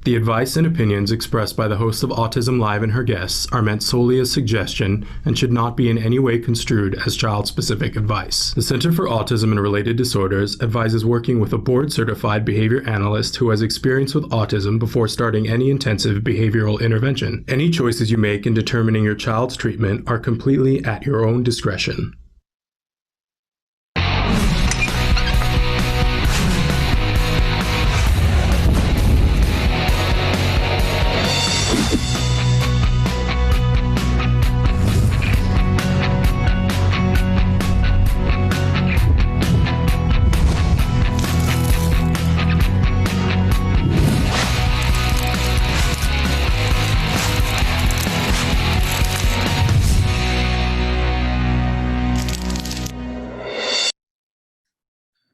The advice and opinions expressed by the host of Autism Live and her guests are meant solely as suggestion and should not be in any way construed as child-specific advice. The Center for Autism and Related Disorders advises working with a board-certified behavior analyst who has experience with autism before starting any intensive behavioral intervention. Any choices you make in determining your child's treatment are completely at your own discretion.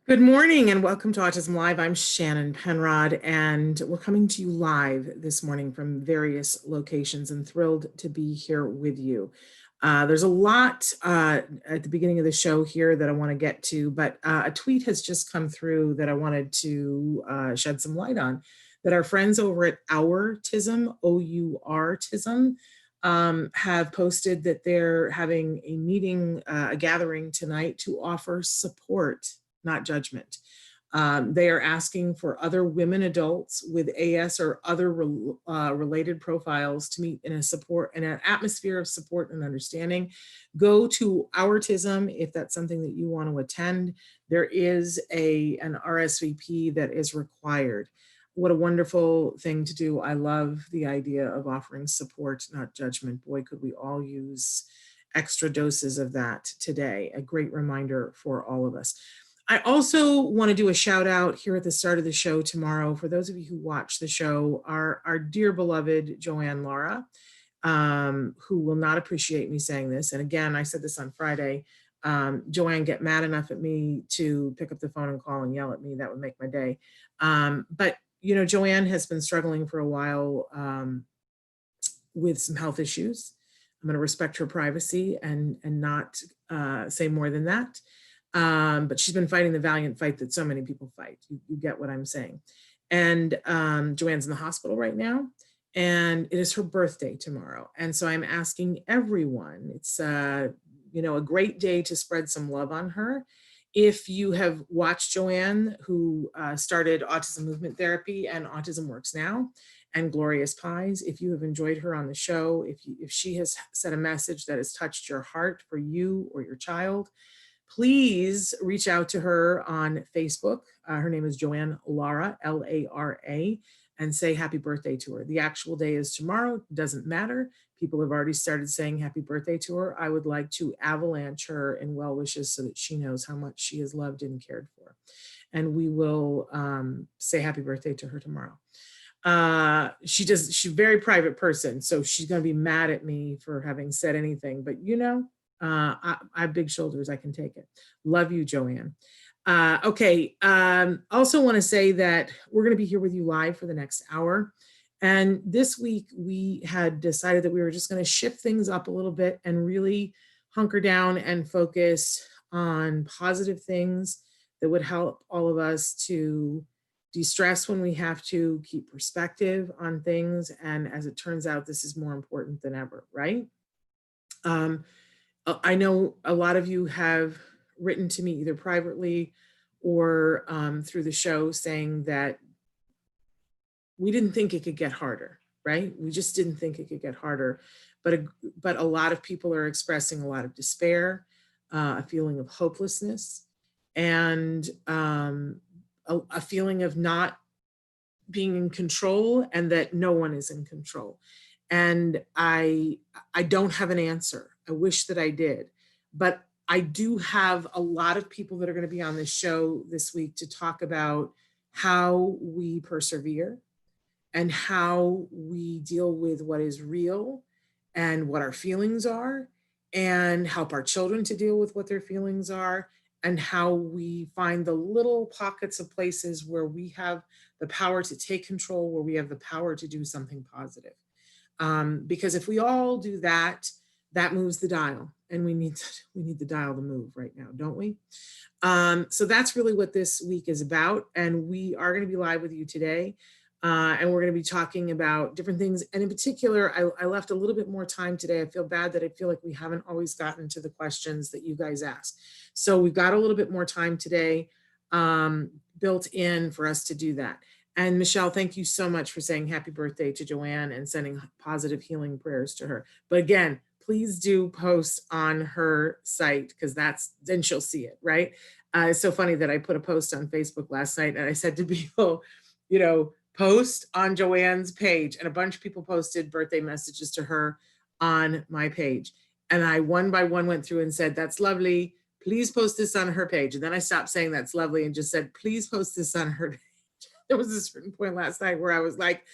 Good morning and welcome to Autism Live. I'm Shannon Penrod and we're coming to you live this morning from various locations and thrilled to be here with you. There's a lot at the beginning of the show here that I want to get to, but a tweet has just come through that I wanted to shed some light on, that our friends over at Autism, O-U-R-tism, have posted that they're having a meeting, a gathering tonight to offer support, not judgment. They are asking for other women adults with AS or other related profiles to meet in an atmosphere of support and understanding. Go to Autism if that's something that you want to attend. There is an RSVP that is required. What a wonderful thing to do. I love the idea of offering support, not judgment. Boy, could we all use extra doses of that today. A great reminder for all of us. I also want to do a shout out here at the start of the show tomorrow. For those of you who watch the show, our dear beloved Joanne Lara, who will not appreciate me saying this. And again, I said this on Friday, Joanne, get mad enough at me to pick up the phone and call and yell at me. That would make my day. But you know, Joanne has been struggling for a while with some health issues. I'm going to respect her privacy and not say more than that. But she's been fighting the valiant fight that so many people fight. You get what I'm saying. And Joanne's in the hospital right now, and it is her birthday tomorrow. And so I'm asking everyone, it's a great day to spread some love on her. If you have watched Joanne, who started Autism Movement Therapy and Autism Works Now and Glorious Pies, if you have enjoyed her on the show, if she has said a message that has touched your heart for you or your child, please reach out to her on Facebook. Her name is Joanne Lara, L-A-R-A, and say happy birthday to her. The actual day is tomorrow, doesn't matter. People have already started saying happy birthday to her. I would like to avalanche her in well wishes so that she knows how much she is loved and cared for. And we will say happy birthday to her tomorrow. She's a very private person, so she's gonna be mad at me for having said anything, but you know, I have big shoulders, I can take it. Love you, Joanne. Okay, also want to say that we're going to be here with you live for the next hour. And this week we had decided that we were just going to shift things up a little bit and really hunker down and focus on positive things that would help all of us to de-stress when we have to, keep perspective on things. And as it turns out, this is more important than ever, right? I know a lot of you have written to me either privately or through the show saying that we didn't think it could get harder, right? We just didn't think it could get harder. But a lot of people are expressing a lot of despair, a feeling of hopelessness, and a feeling of not being in control and that no one is in control. And I don't have an answer. I wish that I did, but I do have a lot of people that are going to be on this show this week to talk about how we persevere and how we deal with what is real and what our feelings are, and help our children to deal with what their feelings are, and how we find the little pockets of places where we have the power to take control, where we have the power to do something positive. Because if we all do that, that moves the dial, and we need the dial to move right now, don't we? So that's really what this week is about, and we are going to be live with you today. And we're going to be talking about different things. And in particular, I left a little bit more time today. I feel bad that I feel like we haven't always gotten to the questions that you guys ask. So we've got a little bit more time today built in for us to do that. And Michelle, thank you so much for saying happy birthday to Joanne and sending positive healing prayers to her. But again, please do post on her site, because then she'll see it, right? It's so funny that I put a post on Facebook last night and I said to people, post on Joanne's page, and a bunch of people posted birthday messages to her on my page. And I one by one went through and said, that's lovely. Please post this on her page. And then I stopped saying that's lovely and just said, please post this on her page. There was a certain point last night where I was like,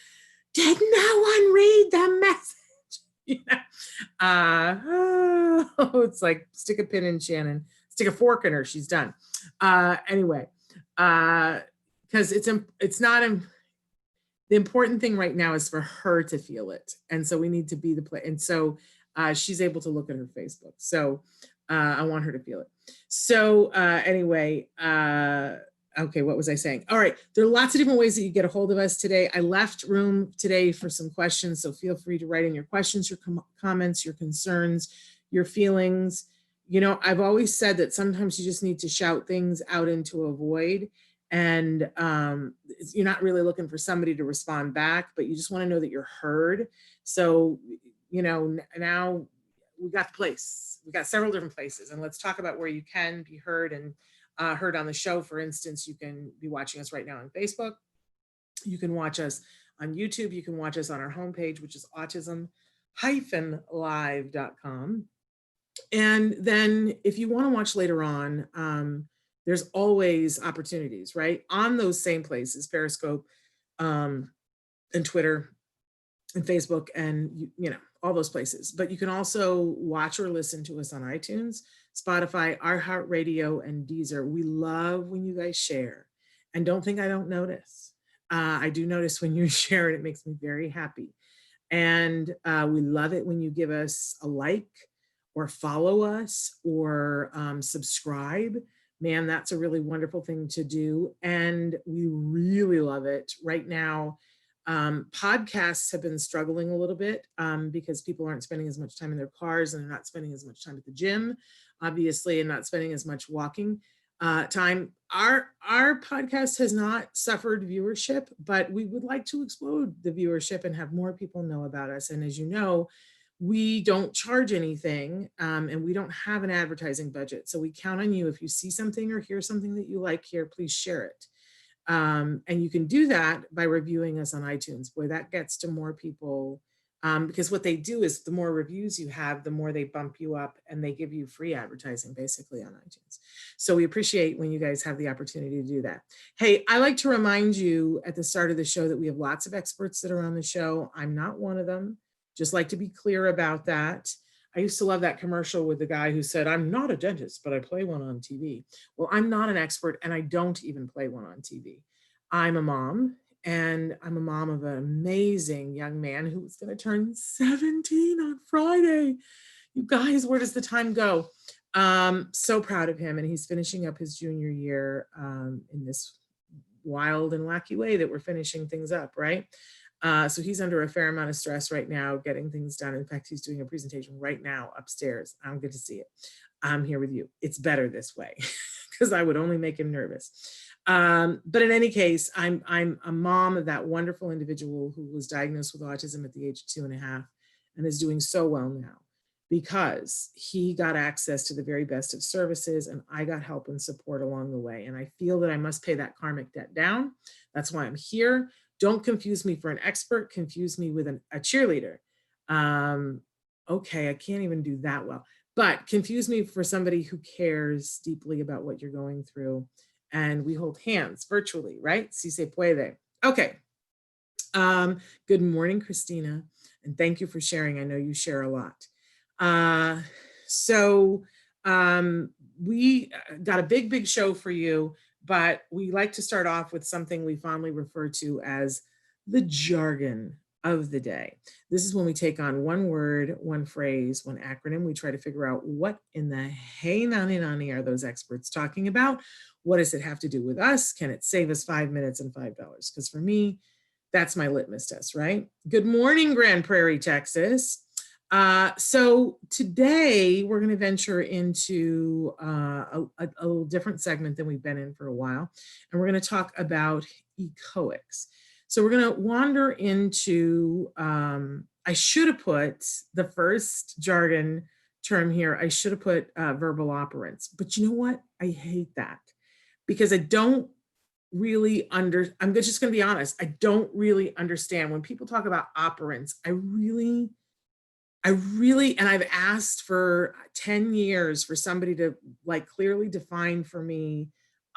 did no one read the message? It's like stick a pin in Shannon, stick a fork in her, she's done. Anyway, because it's not the important thing right now is for her to feel it. And so we need to be the play. And so she's able to look at her Facebook. So I want her to feel it. So anyway, okay, what was I saying? All right, there are lots of different ways that you get a hold of us today. I left room today for some questions, so feel free to write in your questions, your comments, your concerns, your feelings. I've always said that sometimes you just need to shout things out into a void, and you're not really looking for somebody to respond back, but you just want to know that you're heard. So, now we got the place. We got several different places, and let's talk about where you can be heard and heard on the show. For instance, you can be watching us right now on Facebook. You can watch us on YouTube. You can watch us on our homepage, which is autism-live.com. And then if you want to watch later on, there's always opportunities, right? On those same places, Periscope and Twitter and Facebook and, all those places. But you can also watch or listen to us on iTunes, Spotify, iHeartRadio, and Deezer. We love when you guys share. And don't think I don't notice. I do notice when you share, and it makes me very happy. And we love it when you give us a like or follow us or subscribe. Man, that's a really wonderful thing to do. And we really love it. Right now, podcasts have been struggling a little bit because people aren't spending as much time in their cars, and they're not spending as much time at the gym, obviously, and not spending as much walking time. Our podcast has not suffered viewership, but we would like to explode the viewership and have more people know about us. And as you know, we don't charge anything, and we don't have an advertising budget. So we count on you. If you see something or hear something that you like here, please share it. And you can do that by reviewing us on iTunes. Boy, that gets to more people, because what they do is the more reviews you have, the more they bump you up, and they give you free advertising basically on iTunes. So we appreciate when you guys have the opportunity to do that. Hey, I like to remind you at the start of the show that we have lots of experts that are on the show. I'm not one of them. Just like to be clear about that. I used to love that commercial with the guy who said, I'm not a dentist, but I play one on TV. Well, I'm not an expert, and I don't even play one on TV. I'm a mom, and I'm a mom of an amazing young man who is going to turn 17 on Friday. You guys, where does the time go? So proud of him, and he's finishing up his junior year in this wild and wacky way that we're finishing things up, right? So he's under a fair amount of stress right now, getting things done. In fact, he's doing a presentation right now upstairs. I'm good to see it. I'm here with you. It's better this way because I would only make him nervous. But in any case, I'm a mom of that wonderful individual who was diagnosed with autism at the age of 2.5 and is doing so well now because he got access to the very best of services, and I got help and support along the way. And I feel that I must pay that karmic debt down. That's why I'm here. Don't confuse me for an expert, confuse me with a cheerleader. Okay, I can't even do that well, but confuse me for somebody who cares deeply about what you're going through. And we hold hands virtually, right? Si se puede. Okay. Good morning, Christina. And thank you for sharing. I know you share a lot. We got a big show for you. But we like to start off with something we fondly refer to as the jargon of the day. This is when we take on one word, one phrase, one acronym. We try to figure out what in the hey nani nani are those experts talking about? What does it have to do with us? Can it save us 5 minutes and $5? Because for me, That's my litmus test, right? Good morning, Grand Prairie, Texas. So today we're going to venture into a little different segment than we've been in for a while. And we're going to talk about echoics. So we're going to wander into, I should have put the first jargon term here. I should have put verbal operants, but you know what? I hate that because I don't really I'm just going to be honest. I don't really understand when people talk about operants. I really, and I've asked for 10 years for somebody to like clearly define for me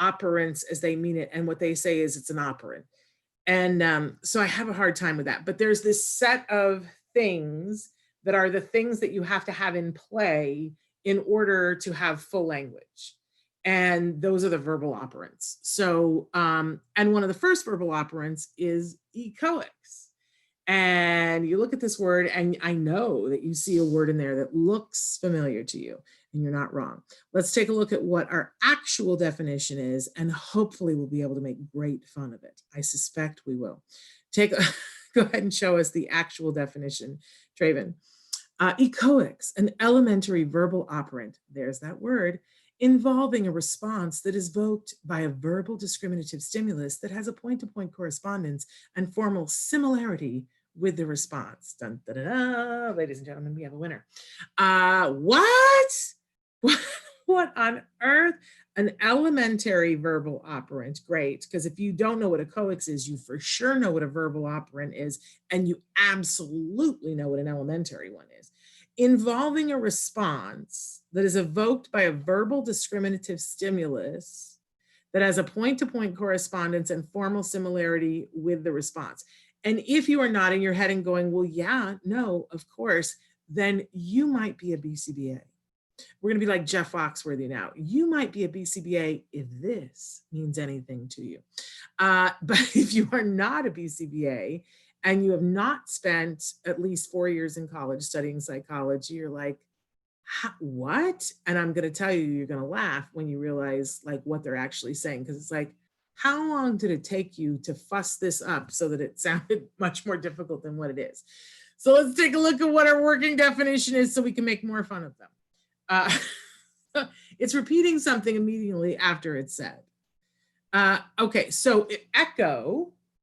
operants as they mean it. And what they say is it's an operant. And so I have a hard time with that. But there's this set of things that are the things that you have to have in play in order to have full language. And those are the verbal operants. So, and one of the first verbal operants is echoics. And you look at this word, and I know that you see a word in there that looks familiar to you, and you're not wrong. Let's take a look at what our actual definition is, and hopefully we'll be able to make great fun of it. I suspect we will. Go ahead and show us the actual definition, Traven. Echoics, an elementary verbal operant, there's that word, involving a response that is evoked by a verbal discriminative stimulus that has a point-to-point correspondence and formal similarity with the response. Dun, dun, dun, dun. Ladies and gentlemen, we have a winner. What? What on earth? An elementary verbal operant. Great, because if you don't know what echoics is, you for sure know what a verbal operant is, and you absolutely know what an elementary one is. Involving a response that is evoked by a verbal discriminative stimulus that has a point-to-point correspondence and formal similarity with the response. And if you are nodding your head and going, well, yeah, no, of course, then you might be a BCBA. We're going to be like Jeff Foxworthy now. You might be a BCBA if this means anything to you. But if you are not a BCBA, and you have not spent at least 4 years in college studying psychology, you're like, what? And I'm going to tell you, you're going to laugh when you realize like what they're actually saying. Because it's like, how long did it take you to fuss this up so that it sounded much more difficult than what it is? So let's take a look at what our working definition is so we can make more fun of them. It's repeating something immediately after it's said. Okay, so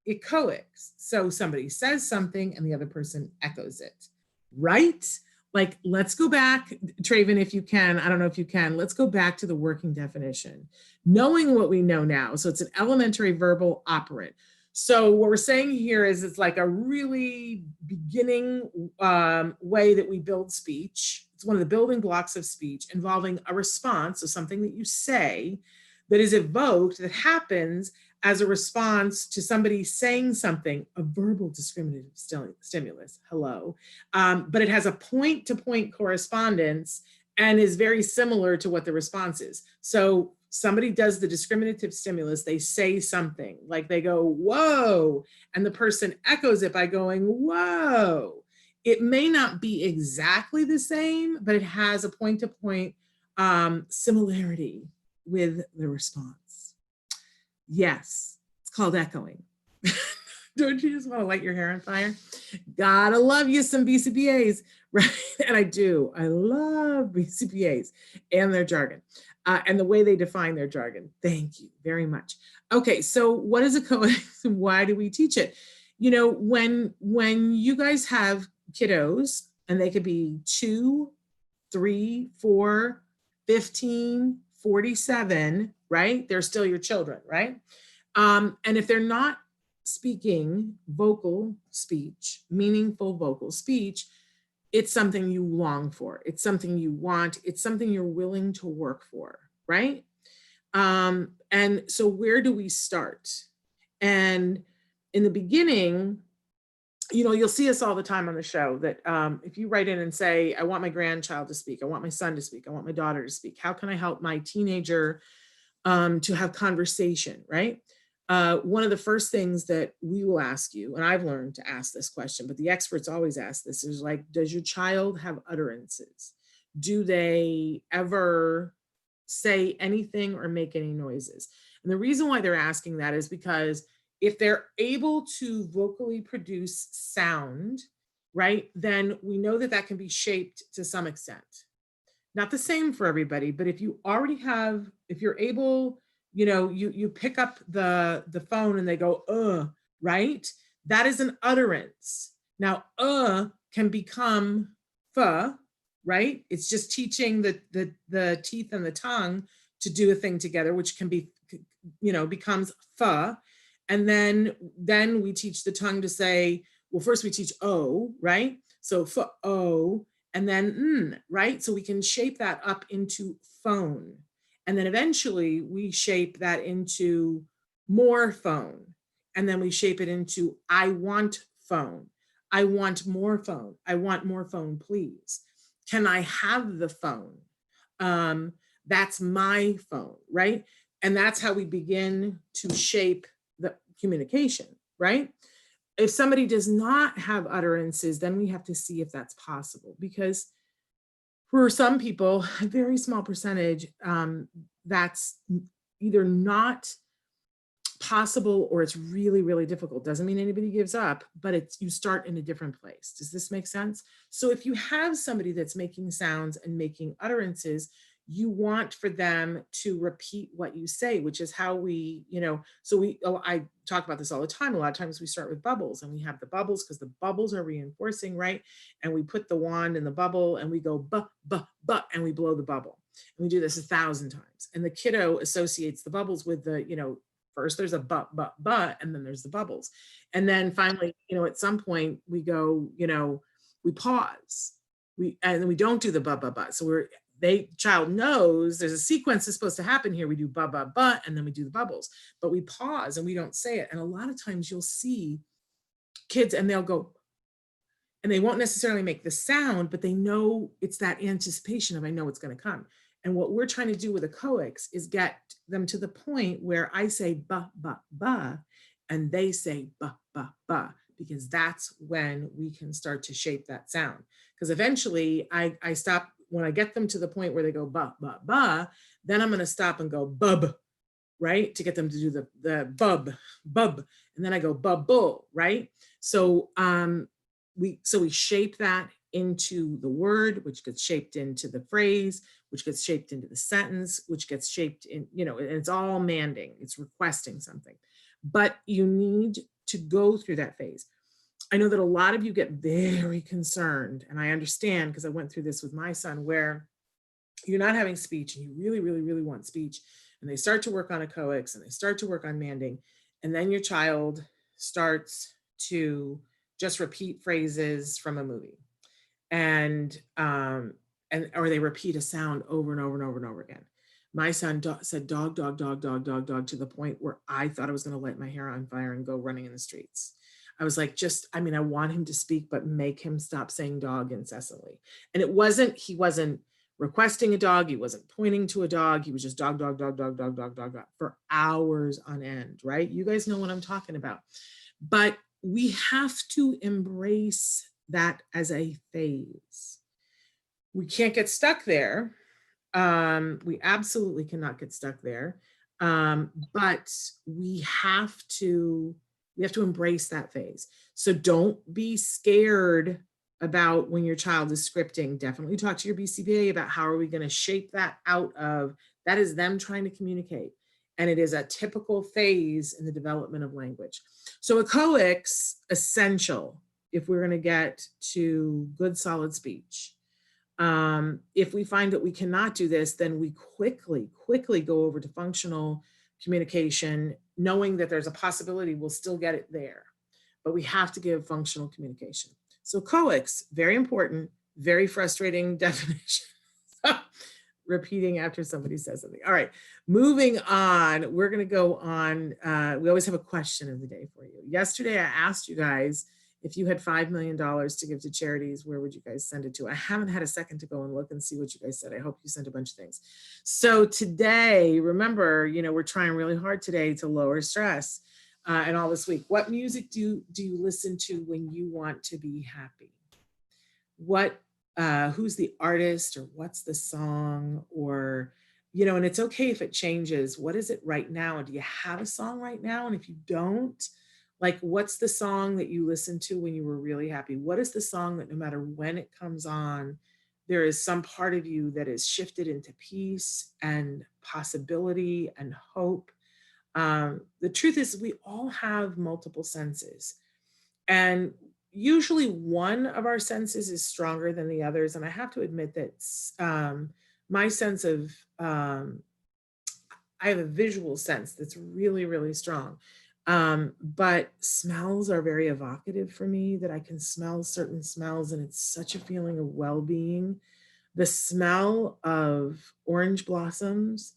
echoics. So somebody says something and the other person echoes it, right? Like, let's go back, Traven, if you can. I don't know if you can. Let's go back to the working definition, knowing what we know now. So it's an elementary verbal operant. So what we're saying here is it's like a really beginning way that we build speech. It's one of the building blocks of speech involving a response, so something that you say that is evoked, that happens as a response to somebody saying something, a verbal discriminative stimulus, hello, but it has a point-to-point correspondence and is very similar to what the response is. So somebody does the discriminative stimulus, they say something, like they go, whoa, and the person echoes it by going, whoa. It may not be exactly the same, but it has a point-to-point similarity with the response. Yes, it's called echoing. Don't you just want to light your hair on fire? Gotta love you some BCBAs, right? And I do. I love BCBAs and their jargon and the way they define their jargon. Thank you very much. Okay, so what is echoics and why do we teach it? You know, when you guys have kiddos, and they could be 2, 3, 4, 15, 47, right? They're still your children, right? And if they're not speaking vocal speech, meaningful vocal speech, it's something you long for. It's something you want. It's something you're willing to work for, right? And so where do we start? And in the beginning, you know, you'll see us all the time on the show that if you write in and say, I want my grandchild to speak, I want my son to speak, I want my daughter to speak, how can I help my teenager to have conversation, right? One of the first things that we will ask you, and I've learned to ask this question, but the experts always ask this, is like, does your child have utterances? Do they ever say anything or make any noises? And the reason why they're asking that is because If they're able to vocally produce sound, right, then we know that that can be shaped to some extent. Not the same for everybody, but if you already have, if you're able, you pick up the phone and they go, right? That is an utterance. Now, can become right? It's just teaching the teeth and the tongue to do a thing together, which can be, becomes and then we teach the tongue to say, well, first we teach o, right? So o, and then right? So we can shape that up into phone. And then eventually we shape that into more phone. And then we shape it into I want phone. I want more phone. I want more phone, please. Can I have the phone? That's my phone, right? And that's how we begin to shape the communication, right? If somebody does not have utterances, then we have to see if that's possible, because for some people, a very small percentage, that's either not possible or it's really, really difficult. Doesn't mean anybody gives up, but it's, you start in a different place. Does this make sense? So if you have somebody that's making sounds and making utterances, you want for them to repeat what you say, which is how we, I talk about this all the time. A lot of times we start with bubbles, and we have the bubbles because the bubbles are reinforcing, right? And we put the wand in the bubble and we go, buh, buh, buh, and we blow the bubble. And we do this 1,000 times. And the kiddo associates the bubbles with the, first there's a but, and then there's the bubbles. And then finally, at some point we go, we pause. And then we don't do the but. So child knows there's a sequence that's supposed to happen here. We do but, and then we do the bubbles, but we pause and we don't say it. And a lot of times you'll see kids and they'll go, and they won't necessarily make the sound, but they know it's that anticipation of, I know it's going to come. And what we're trying to do with Echoics is get them to the point where I say ba, ba, ba, and they say ba, ba, ba, because that's when we can start to shape that sound. Because eventually I stop, when I get them to the point where they go ba, ba, ba, then I'm going to stop and go bub, right? To get them to do the bub, and then I go bubble, right? So we shape that into the word, which gets shaped into the phrase, which gets shaped into the sentence, which gets shaped in, and it's all manding, it's requesting something. But you need to go through that phase. I know that a lot of you get very concerned, and I understand because I went through this with my son, where you're not having speech and you really, really, really want speech, and they start to work on Echoics and they start to work on manding, and then your child starts to just repeat phrases from a movie, and or they repeat a sound over and over and over and over again. My son said dog, dog, dog, dog, dog, dog, to the point where I thought I was going to light my hair on fire and go running in the streets. I was like, I want him to speak, but make him stop saying dog incessantly. And he wasn't requesting a dog. He wasn't pointing to a dog. He was just dog, dog, dog, dog, dog, dog, dog, dog for hours on end, right? You guys know what I'm talking about. But we have to embrace that as a phase. We can't get stuck there. We absolutely cannot get stuck there. But we have to embrace that phase. So don't be scared about when your child is scripting. Definitely talk to your BCBA about how are we going to shape that out of, that is them trying to communicate. And it is a typical phase in the development of language. So Echoics, essential if we're going to get to good, solid speech. If we find that we cannot do this, then we quickly go over to functional communication, knowing that there's a possibility we'll still get it there, but we have to give functional communication. So Echoics, very important, very frustrating definition. Repeating after somebody says something. All right, moving on. We're going to go on. We always have a question of the day for you. Yesterday, I asked you guys, if you had $5 million to give to charities, where would you guys send it to? I haven't had a second to go and look and see what you guys said. I hope you sent a bunch of things. So today, remember, we're trying really hard today to lower stress and all this week. What music do you listen to when you want to be happy? Who's the artist, or what's the song, or and it's okay if it changes. What is it right now? Do you have a song right now? And if you don't, like, what's the song that you listened to when you were really happy? What is the song that no matter when it comes on, there is some part of you that is shifted into peace and possibility and hope? The truth is, we all have multiple senses. And usually one of our senses is stronger than the others. And I have to admit that my sense of, I have a visual sense that's really, really strong. But smells are very evocative for me, that I can smell certain smells and it's such a feeling of well being. The smell of orange blossoms,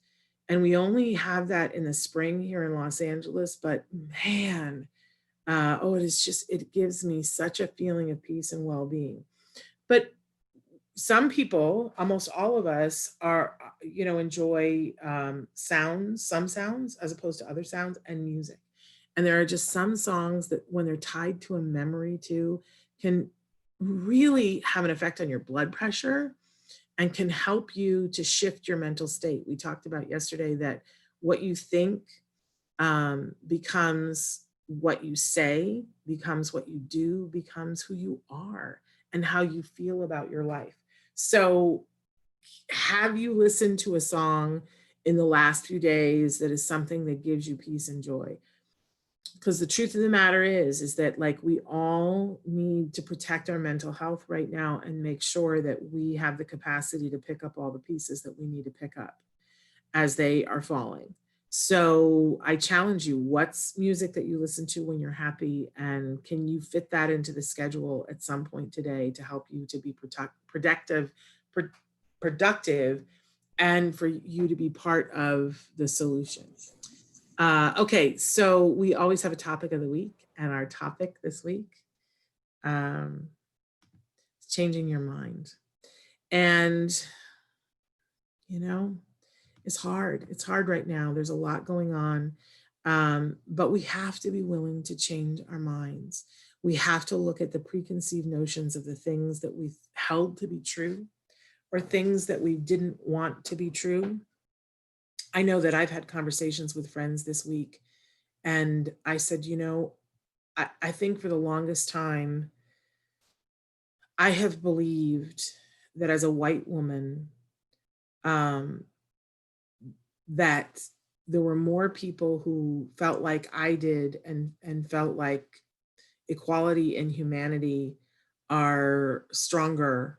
and we only have that in the spring here in Los Angeles, but man, it is just, it gives me such a feeling of peace and well being. But some people, almost all of us, are, enjoy sounds, some sounds as opposed to other sounds, and music. And there are just some songs that, when they're tied to a memory too, can really have an effect on your blood pressure and can help you to shift your mental state. We talked about yesterday that what you think becomes what you say, becomes what you do, becomes who you are and how you feel about your life. So, have you listened to a song in the last few days that is something that gives you peace and joy? Because the truth of the matter is that, like, we all need to protect our mental health right now and make sure that we have the capacity to pick up all the pieces that we need to pick up as they are falling. So I challenge you, what's music that you listen to when you're happy? And can you fit that into the schedule at some point today to help you to be productive, productive, and for you to be part of the solution? Okay, so we always have a topic of the week, and our topic this week is changing your mind. And, you know, it's hard. It's hard right now. There's a lot going on. But we have to be willing to change our minds. We have to look at the preconceived notions of the things that we held to be true or things that we didn't want to be true. I know that I've had conversations with friends this week, and I said, I think for the longest time, I have believed that as a white woman, um, that there were more people who felt like I did and felt like equality and humanity are stronger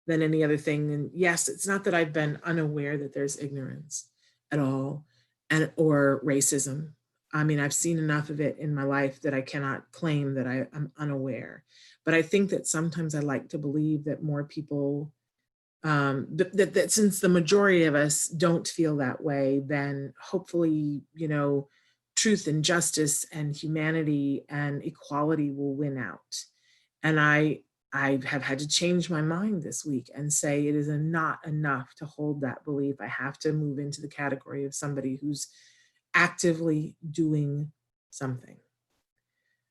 than any other thing. And yes, it's not that I've been unaware that there's ignorance at all, and or racism. I mean, I've seen enough of it in my life that I cannot claim that I'm unaware. But I think that sometimes I like to believe that more people, that since the majority of us don't feel that way, then hopefully, truth and justice and humanity and equality will win out. And I have had to change my mind this week and say it is not enough to hold that belief. I have to move into the category of somebody who's actively doing something.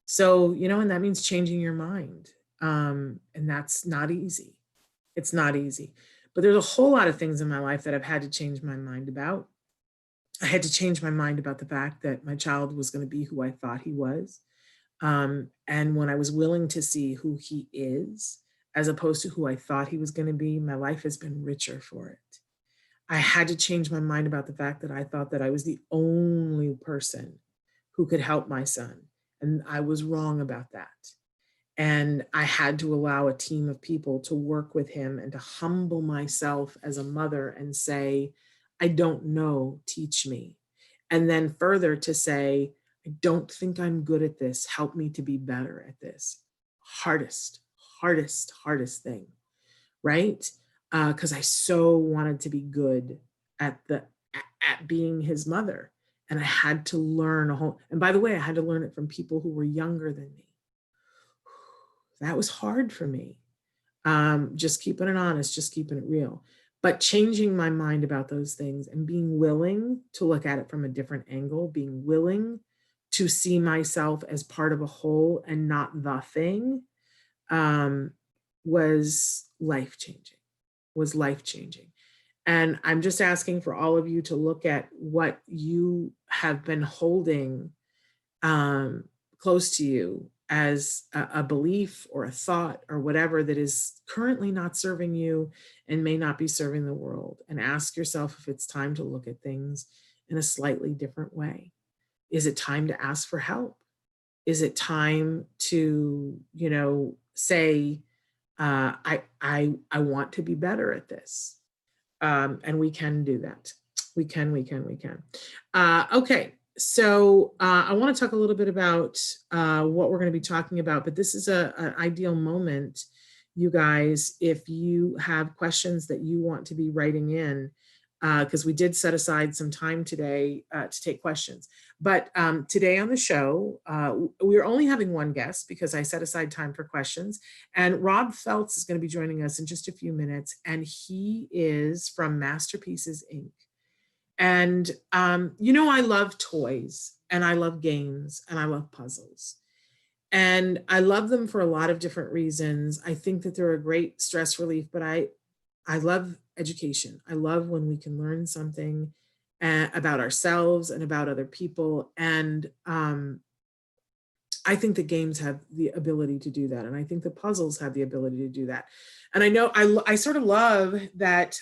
So, and that means changing your mind. And that's not easy. It's not easy. But there's a whole lot of things in my life that I've had to change my mind about. I had to change my mind about the fact that my child was going to be who I thought he was. And when I was willing to see who he is, as opposed to who I thought he was going to be, my life has been richer for it. I had to change my mind about the fact that I thought that I was the only person who could help my son. And I was wrong about that. And I had to allow a team of people to work with him and to humble myself as a mother and say, I don't know, teach me. And then further to say, I don't think I'm good at this. Help me to be better at this. Hardest thing, right? Because I so wanted to be good at being his mother. And I had to learn and by the way, I had to learn it from people who were younger than me. That was hard for me. Just keeping it honest, just keeping it real. But changing my mind about those things and being willing to look at it from a different angle, being willing to see myself as part of a whole and not the thing, was life-changing, And I'm just asking for all of you to look at what you have been holding um, close to you as a belief or a thought or whatever that is currently not serving you and may not be serving the world. And ask yourself if it's time to look at things in a slightly different way. Is it time to ask for help? Is it time to, say, I want to be better at this? And we can do that. We can. Okay, so I want to talk a little bit about what we're going to be talking about, but this is an ideal moment, you guys, if you have questions that you want to be writing in, because we did set aside some time today to take questions. But today on the show, we're only having one guest because I set aside time for questions. And Rob Feltz is going to be joining us in just a few minutes. And he is from Masterpieces Inc. And, I love toys and I love games and I love puzzles. And I love them for a lot of different reasons. I think that they're a great stress relief, but I love education. I love when we can learn something about ourselves and about other people. And I think the games have the ability to do that. And I think the puzzles have the ability to do that. And I know I sort of love that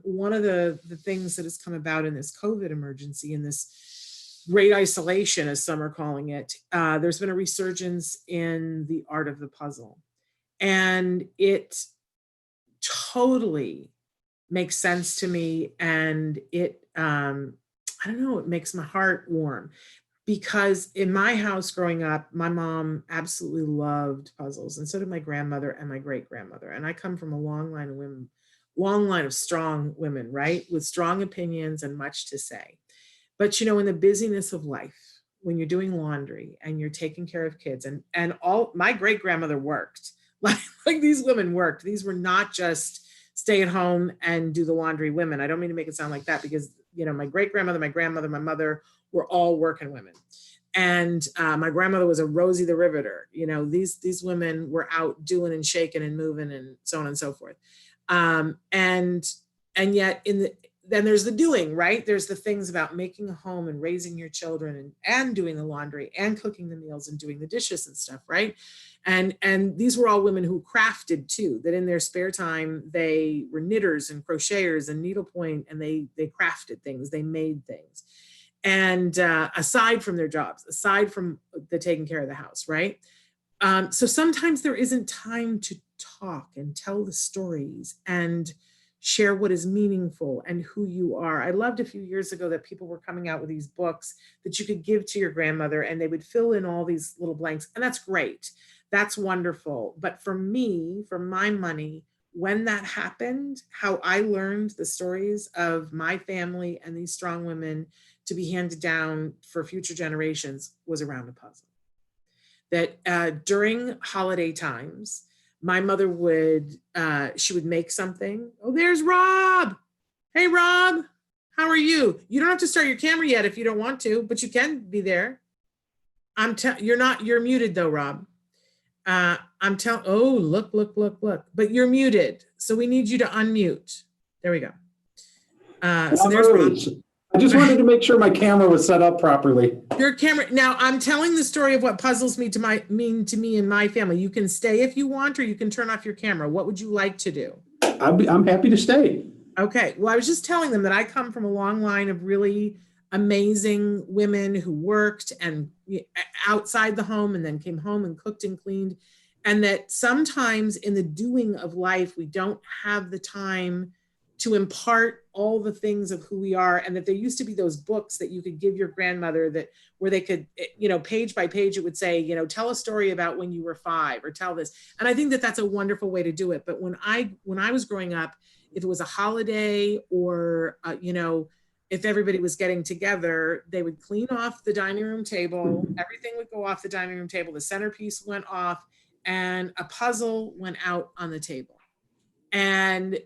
one of the things that has come about in this COVID emergency, in this great isolation, as some are calling it, there's been a resurgence in the art of the puzzle. And it totally makes sense to me. And it, I don't know, it makes my heart warm. Because in my house growing up, my mom absolutely loved puzzles, and so did my grandmother and my great grandmother. And I come from a long line of women, long line of strong women, right? With strong opinions and much to say. But in the busyness of life, when you're doing laundry and you're taking care of kids, and all my great grandmother worked, like these women worked. These were not just stay at home and do the laundry women. I don't mean to make it sound like that, because my great grandmother, my grandmother, my mother were all working women. And my grandmother was a Rosie the Riveter. These women were out doing and shaking and moving and so on and so forth. And yet then there's the doing, right? There's the things about making a home and raising your children and doing the laundry and cooking the meals and doing the dishes and stuff, right? And these were all women who crafted too, that in their spare time, they were knitters and crocheters and needlepoint, and they crafted things, they made things. And aside from their jobs, aside from the taking care of the house, right? So sometimes there isn't time to talk and tell the stories and share what is meaningful and who you are. I loved a few years ago that people were coming out with these books that you could give to your grandmother and they would fill in all these little blanks. And that's great. That's wonderful. But for me, for my money, when that happened, how I learned the stories of my family and these strong women to be handed down for future generations was around a puzzle. That during holiday times, my mother would, she would make something. Oh, there's Rob. Hey, Rob, how are you? You don't have to start your camera yet if you don't want to, but you can be there. You're muted though, Rob. Oh, look. But you're muted. So we need you to unmute. There we go. So there's Rob. I just wanted to make sure my camera was set up properly. Your camera. Now I'm telling the story of what puzzles mean to me and my family. You can stay if you want, or you can turn off your camera. What would you like to do? I'm happy to stay. Okay. Well, I was just telling them that I come from a long line of really amazing women who worked and outside the home and then came home and cooked and cleaned. And that sometimes in the doing of life, we don't have the time to impart all the things of who we are. And that there used to be those books that you could give your grandmother where they could, page by page, it would say, tell a story about when you were 5 or tell this. And I think that that's a wonderful way to do it. But when I was growing up, if it was a holiday or, if everybody was getting together, they would clean off the dining room table. Everything would go off the dining room table. The centerpiece went off and a puzzle went out on the table. And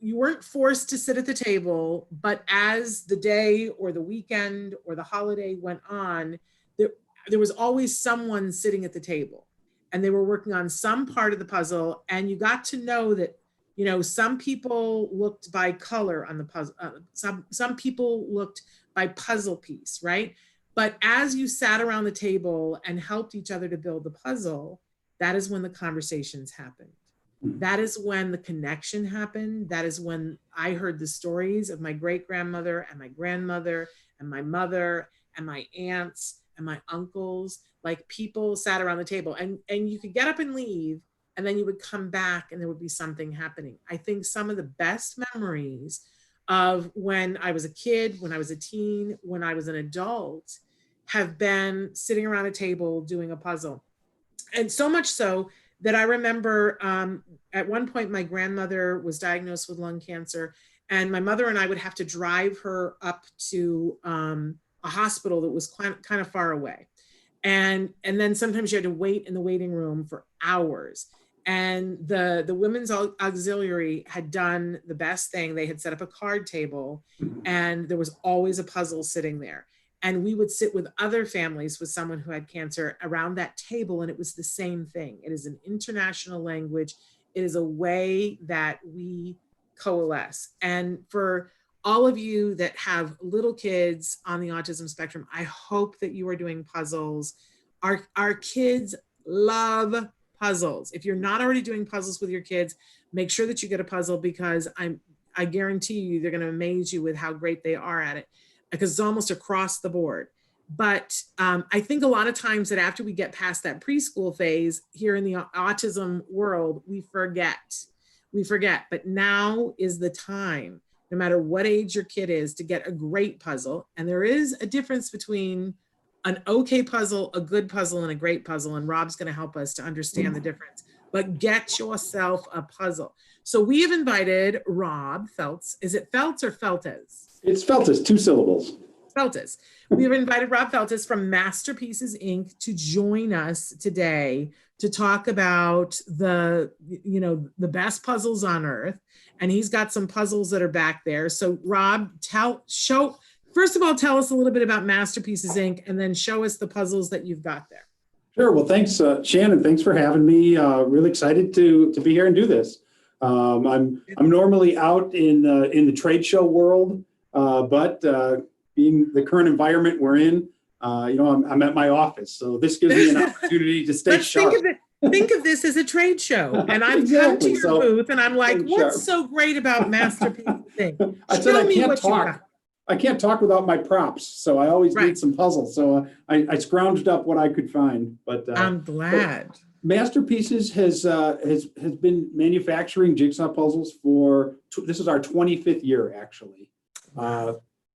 you weren't forced to sit at the table, but as the day or the weekend or the holiday went on, there was always someone sitting at the table and they were working on some part of the puzzle. And you got to know that You know, some people looked by color on the puzzle. Some people looked by puzzle piece, right? But as you sat around the table and helped each other to build the puzzle, that is when the conversations happened. That is when the connection happened. That is when I heard the stories of my great-grandmother and my grandmother and my mother and my aunts and my uncles. Like, people sat around the table, and you could get up and leave, and then you would come back and there would be something happening. I think some of the best memories of when I was a kid, when I was a teen, when I was an adult, have been sitting around a table doing a puzzle. And so much so that I remember at one point my grandmother was diagnosed with lung cancer, and my mother and I would have to drive her up to a hospital that was kind of far away. And then sometimes you had to wait in the waiting room for hours. And the women's auxiliary had done the best thing. They had set up a card table, and there was always a puzzle sitting there. And we would sit with other families with someone who had cancer around that table, and it was the same thing. It is an international language. It is a way that we coalesce. And for all of you that have little kids on the autism spectrum, I hope that you are doing puzzles. Our kids love puzzles. If you're not already doing puzzles with your kids, make sure that you get a puzzle, because I guarantee you they're going to amaze you with how great they are at it, because it's almost across the board. But I think a lot of times that after we get past that preschool phase here in the autism world, we forget. But now is the time, no matter what age your kid is, to get a great puzzle. And there is a difference between an okay puzzle, a good puzzle, and a great puzzle. And Rob's going to help us to understand the difference. But get yourself a puzzle. So we have invited Rob Feltz. Is it Feltz or Feltes? It's Feltus, 2 syllables. Feltes. We have invited Rob Feltes from Masterpieces Inc. to join us today to talk about the best puzzles on earth. And he's got some puzzles that are back there. So Rob, first of all, tell us a little bit about Masterpieces Inc. and then show us the puzzles that you've got there. Sure. Well, thanks, Shannon. Thanks for having me. Really excited to be here and do this. I'm normally out in the trade show world, but being the current environment we're in, I'm at my office, so this gives me an opportunity to stay sharp. Think of this as a trade show, and I'm come to your booth, and I'm like, "What's so great about Masterpieces Inc?" I said I can't talk. I can't talk without my props, so I always need some puzzles. So I scrounged up what I could find. But I'm glad. Masterpieces has been manufacturing jigsaw puzzles for this is our 25th year actually.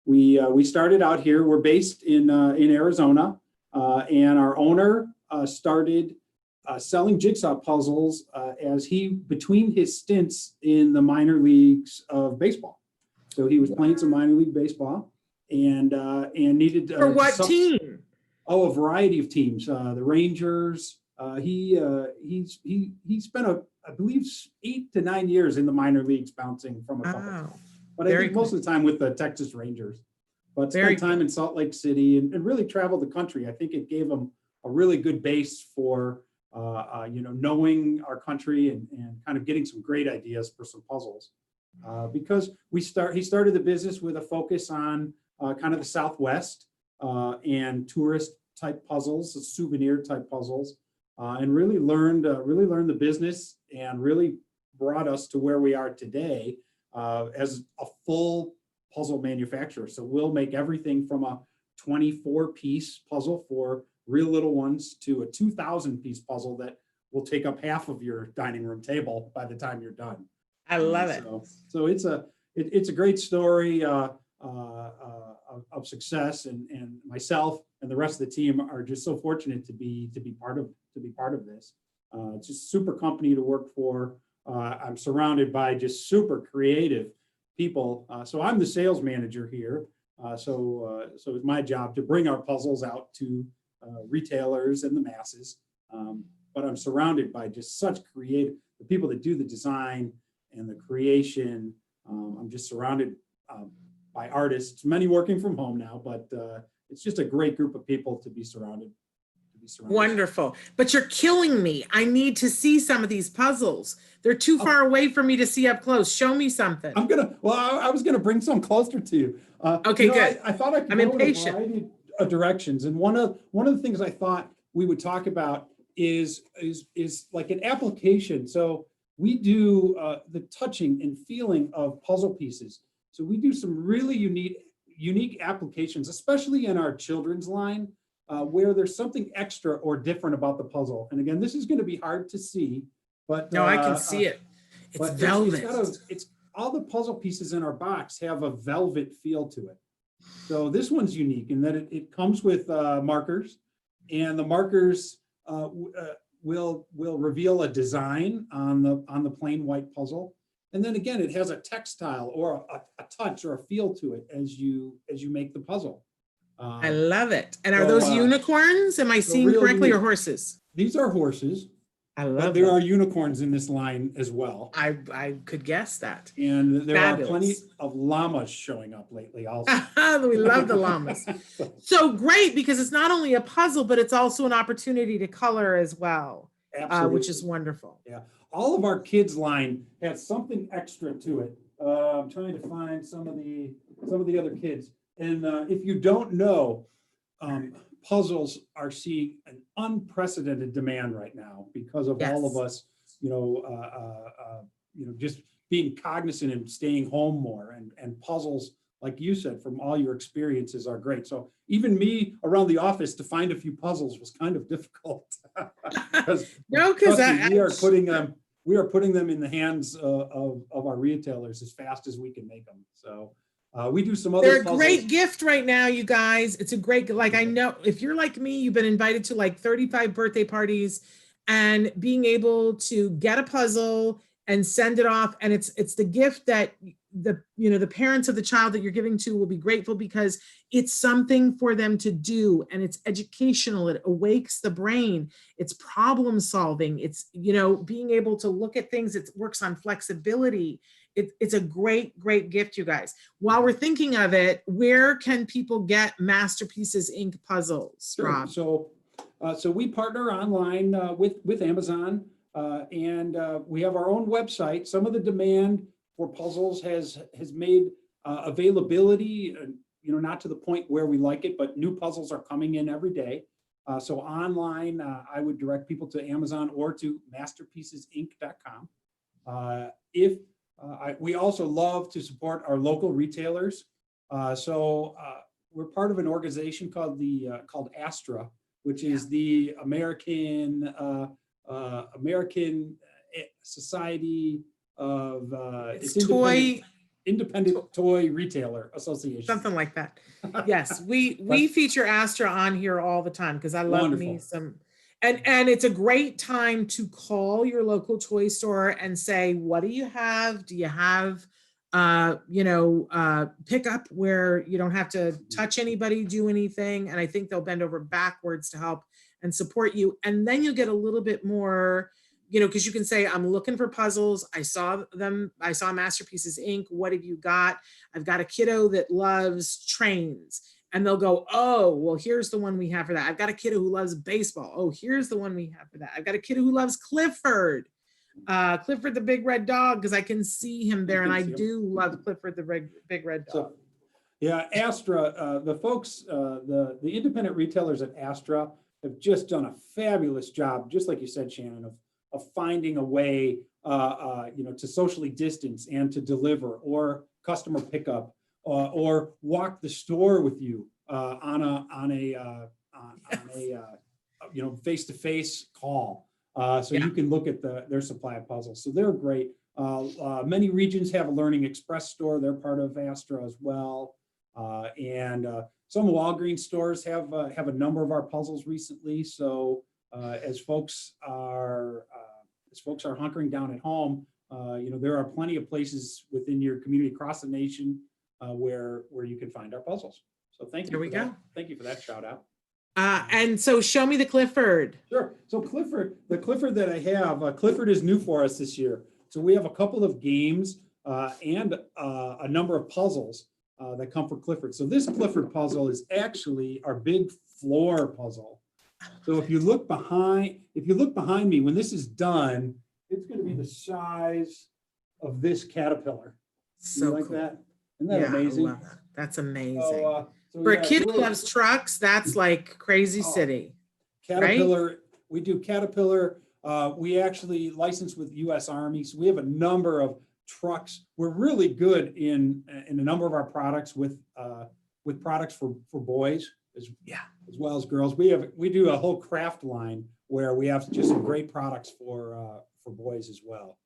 We started out here. We're based in Arizona, and our owner started selling jigsaw puzzles between his stints in the minor leagues of baseball. So he was playing some minor league baseball, and needed for what team? Oh, a variety of teams. The Rangers. He spent I believe 8 to 9 years in the minor leagues, bouncing from a couple. But I think most of the time with the Texas Rangers. But spent time in Salt Lake City and really traveled the country. I think it gave him a really good base for knowing our country and kind of getting some great ideas for some puzzles. Because he started the business with a focus on kind of the Southwest and tourist type puzzles, souvenir type puzzles, and really learned the business and really brought us to where we are today as a full puzzle manufacturer. So we'll make everything from a 24-piece puzzle for real little ones to a 2,000-piece puzzle that will take up half of your dining room table by the time you're done. I love it. So it's a great story of success, and myself and the rest of the team are just so fortunate to be part of this. It's just a super company to work for. I'm surrounded by just super creative people. So I'm the sales manager here. So it's my job to bring our puzzles out to retailers and the masses. But I'm surrounded by just such creative, the people that do the design and the creation. I'm just surrounded by artists, many working from home now, but it's just a great group of people to be surrounded surround us. Wonderful. But you're killing me. I need to see some of these puzzles. They're too far away for me to see up close. Show me something. I was gonna bring some closer to you. Okay, good. I thought I could I'm go in a impatient. variety of directions. And one of the things I thought we would talk about is like an application. So we do the touching and feeling of puzzle pieces. So we do some really unique applications, especially in our children's line, where there's something extra or different about the puzzle. And again, this is going to be hard to see, but No, I can see it. It's velvet. It's all the puzzle pieces in our box have a velvet feel to it. So this one's unique in that it comes with markers, and the markers will reveal a design on the plain white puzzle. And then again, it has a textile or a touch or a feel to it as you make the puzzle. I love it. And are those unicorns? Am I seeing correctly, or horses? These are horses. I love but there are unicorns in this line as well. I could guess that. And there Fabulous. are plenty of llamas showing up lately also. We love the llamas. So great, because it's not only a puzzle, but it's also an opportunity to color as well, which is wonderful. Yeah. All of our kids line has something extra to it. I'm trying to find some of the other kids. And if you don't know, puzzles are seeing an unprecedented demand right now because of all of us, just being cognizant and staying home more, and puzzles, like you said, from all your experiences are great. So even me around the office to find a few puzzles was kind of difficult. because we are putting them in the hands of our retailers as fast as we can make them. So we do some other They're a puzzles. great gift right now, you guys. It's a great, like, I know if you're like me, you've been invited to like 35 birthday parties, and being able to get a puzzle and send it off. And it's the gift that the parents of the child that you're giving to will be grateful, because it's something for them to do, and it's educational. It awakes the brain. It's problem solving. It's, being able to look at things. It works on flexibility. It's a great gift, you guys. While we're thinking of it, where can people get Masterpieces Inc. puzzles, Sure. Rob? So we partner online with Amazon, and we have our own website. Some of the demand for puzzles has made availability, not to the point where we like it, but new puzzles are coming in every day. So online, I would direct people to Amazon or to masterpiecesinc.com. We also love to support our local retailers. So we're part of an organization called ASTRA, which is the American Society of Independent Toy Retailer Association. Something like that. Yes, we feature Astra on here all the time, because I love me some. And it's a great time to call your local toy store and say, what do you have? Do you have, pickup where you don't have to touch anybody, do anything? And I think they'll bend over backwards to help and support you. And then you'll get a little bit more, because you can say, I'm looking for puzzles. I saw Masterpieces Inc. What have you got? I've got a kiddo that loves trains. And they'll go, oh, well, here's the one we have for that. I've got a kiddo who loves baseball. Oh, here's the one we have for that. I've got a kiddo who loves Clifford. Clifford the big red dog, because I can see him there, and I do love Clifford the big red dog. So, yeah, Astra, the folks, the independent retailers at Astra have just done a fabulous job, just like you said, Shannon, of finding a way, to socially distance and to deliver, or customer pickup, or walk the store with you on a face-to-face call, you can look at their supply of puzzles. So they're great. Many regions have a Learning Express store. They're part of Astra as well, and some Walgreens stores have a number of our puzzles recently. So as folks are hunkering down at home, there are plenty of places within your community across the nation where you can find our puzzles. So thank you. There we go. Thank you for that shout out. And so show me the Clifford. Sure. So the Clifford that I have, Clifford is new for us this year. So we have a couple of games and a number of puzzles that come for Clifford. So this Clifford puzzle is actually our big floor puzzle. So if you look behind me, when this is done, it's going to be the size of this caterpillar. So you like cool. that? Isn't that amazing? I love that. That's amazing. So For yeah, a kid who loves trucks, that's like Crazy City. Caterpillar, right? We do Caterpillar. We actually license with U.S. Army, so we have a number of trucks. We're really good in a number of our products with products for boys as well as girls. We do a whole craft line where we have just some great products for boys as well.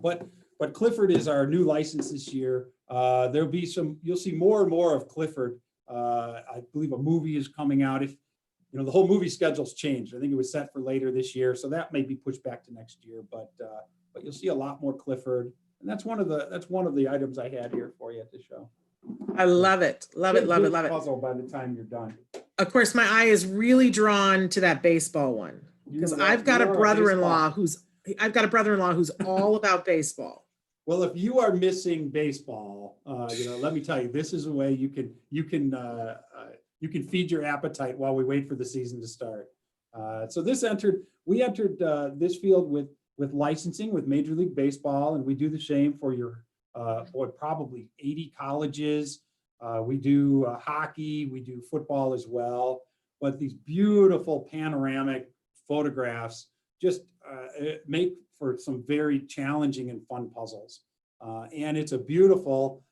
But Clifford is our new license this year. There'll be you'll see more and more of Clifford. I believe a movie is coming out. If the whole movie schedule's changed. I think it was set for later this year, so that may be pushed back to next year. But you'll see a lot more Clifford, and that's one of the items I had here for you at the show. I love it, love it. Puzzle by the time you're done. Of course, my eye is really drawn to that baseball one because I've got a brother-in-law who's all about baseball. Well, if you are missing baseball, let me tell you, this is a way you can feed your appetite while we wait for the season to start. So we entered this field with licensing with Major League Baseball, and we do the same for your probably 80 colleges. We do hockey, we do football as well. But these beautiful panoramic photographs just make for some very challenging and fun puzzles. And it's a beautiful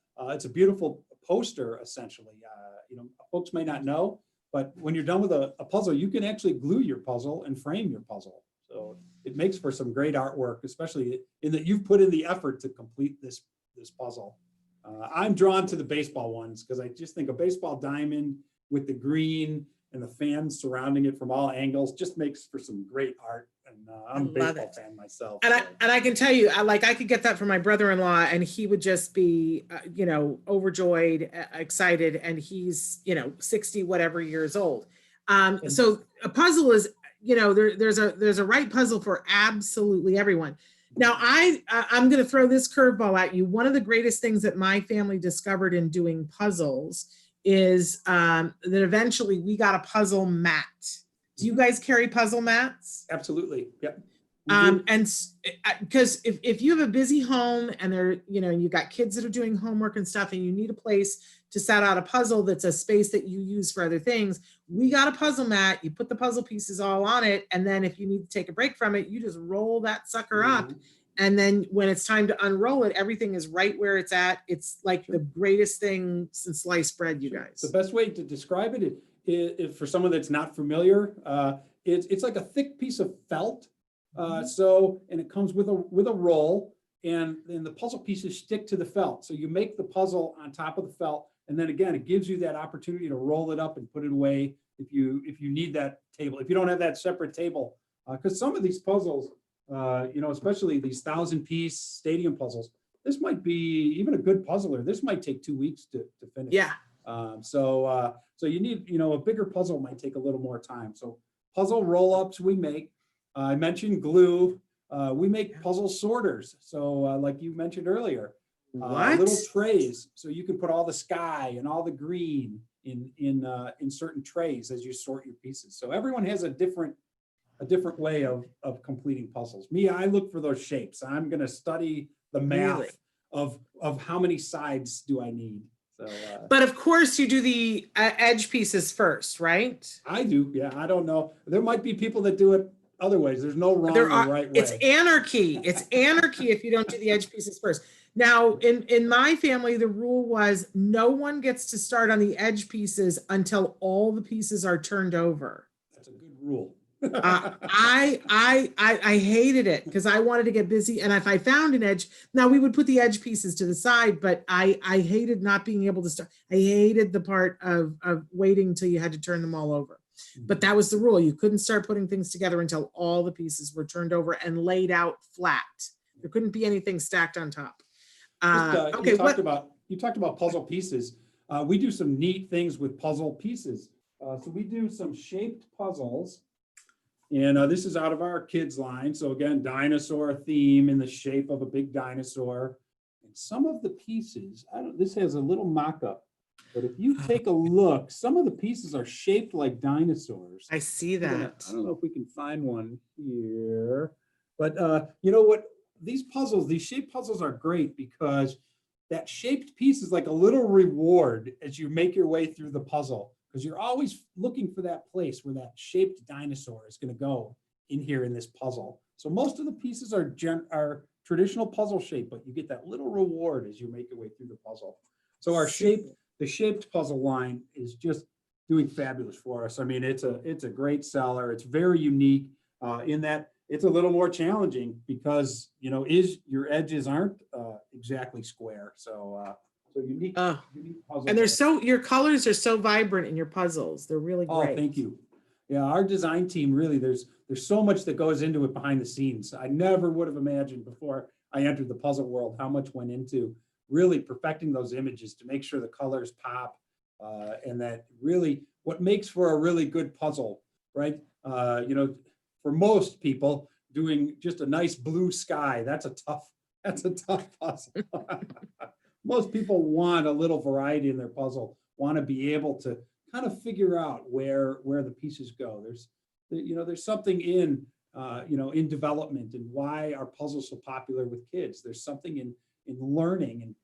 poster, essentially. Folks may not know, but when you're done with a puzzle, you can actually glue your puzzle and frame your puzzle. So it makes for some great artwork, especially in that you've put in the effort to complete this puzzle. I'm drawn to the baseball ones because I just think a baseball diamond with the green and the fans surrounding it from all angles just makes for some great art. And I'm a baseball fan myself. And I can tell you, I could get that from my brother-in-law, and he would just be, overjoyed, excited, and he's, 60 whatever years old. So a puzzle is, there's a right puzzle for absolutely everyone. Now, I'm going to throw this curveball at you. One of the greatest things that my family discovered in doing puzzles is that eventually we got a puzzle mat. Do you guys carry puzzle mats? Absolutely. Yep. And because if you have a busy home and you've got kids that are doing homework and stuff, and you need a place to set out a puzzle that's a space that you use for other things, we got a puzzle mat. You put the puzzle pieces all on it, and then if you need to take a break from it, you just roll that sucker up. And then when it's time to unroll it, everything is right where it's at. It's like the greatest thing since sliced bread, you guys. The best way to describe it is for someone that's not familiar, it's like a thick piece of felt. And it comes with a roll, and then the puzzle pieces stick to the felt. So you make the puzzle on top of the felt, and then again, it gives you that opportunity to roll it up and put it away if you need that table. If you don't have that separate table, because some of these puzzles, especially these 1,000-piece stadium puzzles, this might be even a good puzzler. This might take 2 weeks to finish. Yeah. So you need, a bigger puzzle might take a little more time. So puzzle roll-ups we make. I mentioned glue. We make puzzle sorters. So like you mentioned earlier, little trays. So you can put all the sky and all the green in certain trays as you sort your pieces. So everyone has a different way of completing puzzles. Me, I look for those shapes. I'm going to study the math of how many sides do I need. So, but of course you do the edge pieces first, right? I do. Yeah. I don't know. There might be people that do it other ways. There's no wrong or right way. It's anarchy. It's anarchy if you don't do the edge pieces first. Now, in my family, the rule was no one gets to start on the edge pieces until all the pieces are turned over. That's a good rule. I hated it because I wanted to get busy, and if I found an edge, now we would put the edge pieces to the side, but I hated not being able to start. I hated the part of waiting till you had to turn them all over. But that was the rule. You couldn't start putting things together until all the pieces were turned over and laid out flat. There couldn't be anything stacked on top. You talked about puzzle pieces. We do some neat things with puzzle pieces. So we do some shaped puzzles. And this is out of our kids line. So again, dinosaur theme in the shape of a big dinosaur. And some of the pieces, this has a little mock-up. But if you take a look, some of the pieces are shaped like dinosaurs. I see that. I don't know if we can find one here, but you know what? These puzzles, these shaped puzzles are great because that shaped piece is like a little reward as you make your way through the puzzle, because you're always looking for that place where that shaped dinosaur is going to go in here in this puzzle. So most of the pieces are traditional puzzle shape, but you get that little reward as you make your way through the puzzle. So the shaped puzzle line is just doing fabulous for us. I mean, it's a great seller. It's very unique in that it's a little more challenging because, you know, your edges aren't exactly square. So unique puzzles. And your colors are so vibrant in your puzzles. They're really great. Oh, thank you. Yeah, our design team really, there's so much that goes into it behind the scenes. I never would have imagined before I entered the puzzle world how much went into really perfecting those images to make sure the colors pop, and that really what makes for a really good puzzle, right? You know, for most people, doing just a nice blue sky, that's a tough puzzle. Most people want a little variety in their puzzle, want to be able to kind of figure out where the pieces go. There's something in in development and why are puzzles so popular with kids. There's something in learning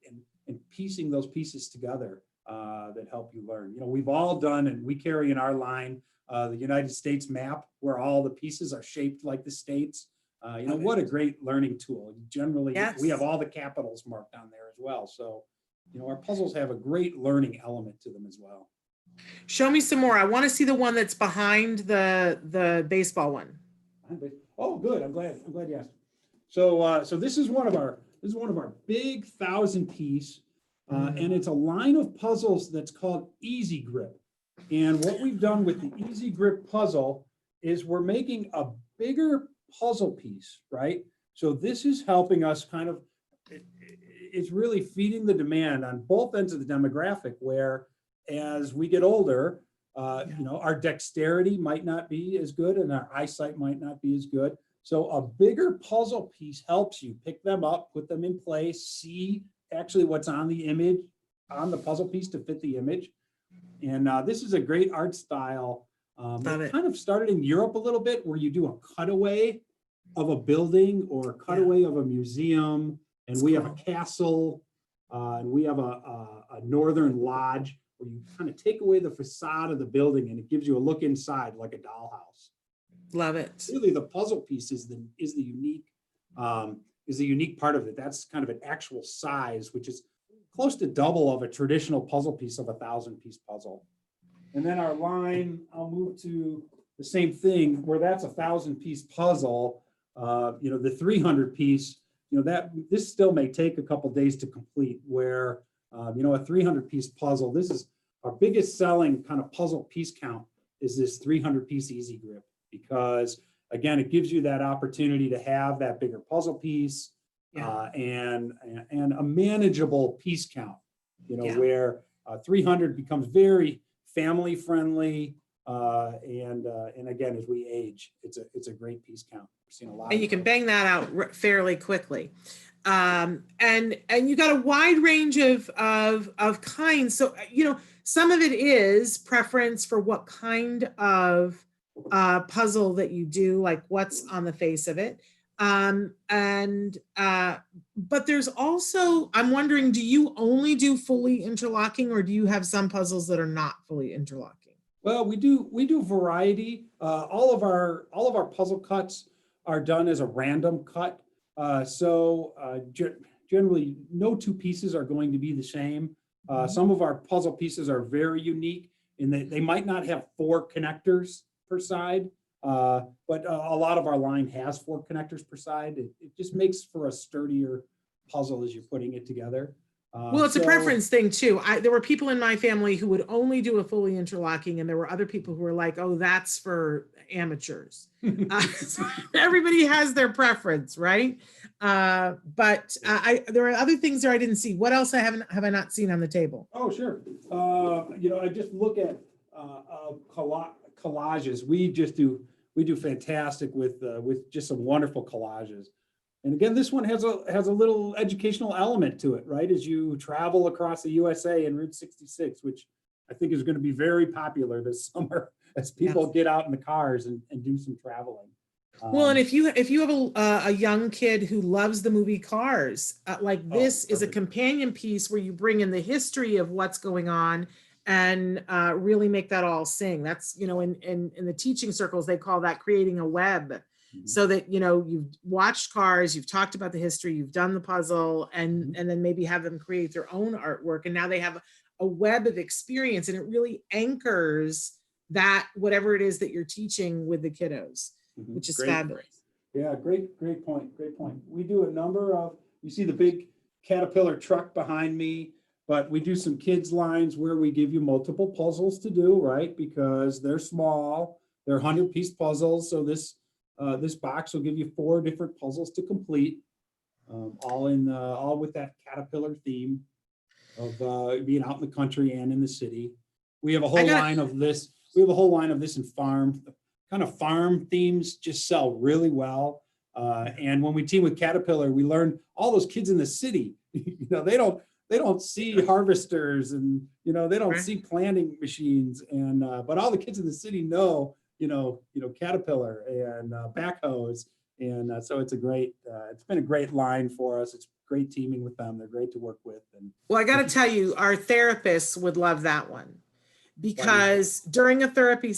and piecing those pieces together that help you learn. You know, we've all done, and we carry in our line the United States map where all the pieces are shaped like the states. What a great learning tool. Generally, we have all the capitals marked on there as well. So, our puzzles have a great learning element to them as well. Show me some more. I want to see the one that's behind the baseball one. Oh, good. I'm glad you asked. So this is one of our big 1,000-piece, and it's a line of puzzles that's called Easy Grip. And what we've done with the Easy Grip puzzle is we're making a bigger puzzle piece, right? So this is helping us it's really feeding the demand on both ends of the demographic, where as we get older, our dexterity might not be as good and our eyesight might not be as good. So a bigger puzzle piece helps you pick them up, put them in place, see actually what's on the image, on the puzzle piece to fit the image. And this is a great art style. It kind of started in Europe a little bit, where you do a cutaway of a building or a cutaway of a museum. And we have a castle, and we have a northern lodge, where you kind of take away the facade of the building and it gives you a look inside like a dollhouse. Love it. Really, the puzzle piece is the unique part of it. That's kind of an actual size, which is close to double of a traditional puzzle piece of a 1,000-piece puzzle. And then our line, I'll move to the same thing, where that's a 1,000-piece puzzle. The 300-piece, this still may take a couple days to complete, where a 300-piece puzzle, this is our biggest selling kind of puzzle piece count, is this 300-piece Easy Grip, because again, it gives you that opportunity to have that bigger puzzle piece, and a manageable piece count, where 300 becomes very family friendly, and again, as we age, it's a great piece count. We've seen a lot, and you can bang that out fairly quickly. And you got a wide range of kinds. So, some of it is preference for what kind of puzzle that you do, like what's on the face of it. But there's also, I'm wondering, do you only do fully interlocking, or do you have some puzzles that are not fully interlocking? Well, we do variety. All of our puzzle cuts are done as a random cut. Generally, no two pieces are going to be the same. Some of our puzzle pieces are very unique in that they might not have 4 connectors per side, but a lot of our line has 4 connectors per side. It just makes for a sturdier puzzle as you're putting it together. Well, it's a preference thing too. There were people in my family who would only do a fully interlocking, and there were other people who were like, "Oh, that's for amateurs." So everybody has their preference, right? But there are other things there I didn't see. What else have I not seen on the table? Oh, sure. I just look at collages. We do fantastic with just some wonderful collages. And again, this one has a little educational element to it, right? As you travel across the USA in Route 66, which I think is going to be very popular this summer as people get out in the cars and do some traveling. Well, and if you have a young kid who loves the movie Cars, like this is a companion piece where you bring in the history of what's going on and really make that all sing. That's, you know, in the teaching circles, they call that creating a web. So that, you know, you've watched Cars, you've talked about the history, you've done the puzzle, and then maybe have them create their own artwork. And now they have a web of experience, and it really anchors that whatever it is that you're teaching with the kiddos, which is fabulous. Yeah, great point. We do a number of, you see the big Caterpillar truck behind me, but we do some kids lines where we give you multiple puzzles to do, right? Because they're small, they're 100-piece puzzles. So this box will give you 4 different puzzles to complete, all with that Caterpillar theme of being out in the country and in the city. We have a whole line of this. We have a whole line of this in farm. Kind of farm themes just sell really well. And when we team with Caterpillar, we learn all those kids in the city, you know, they don't see harvesters, and, you know, they don't see planting machines, and but all the kids in the city know, you know, Caterpillar and backhoes. And so it's been a great line for us. It's great teaming with them. They're great to work with. And well, I got to tell you, our therapists would love that one. Because during a therapy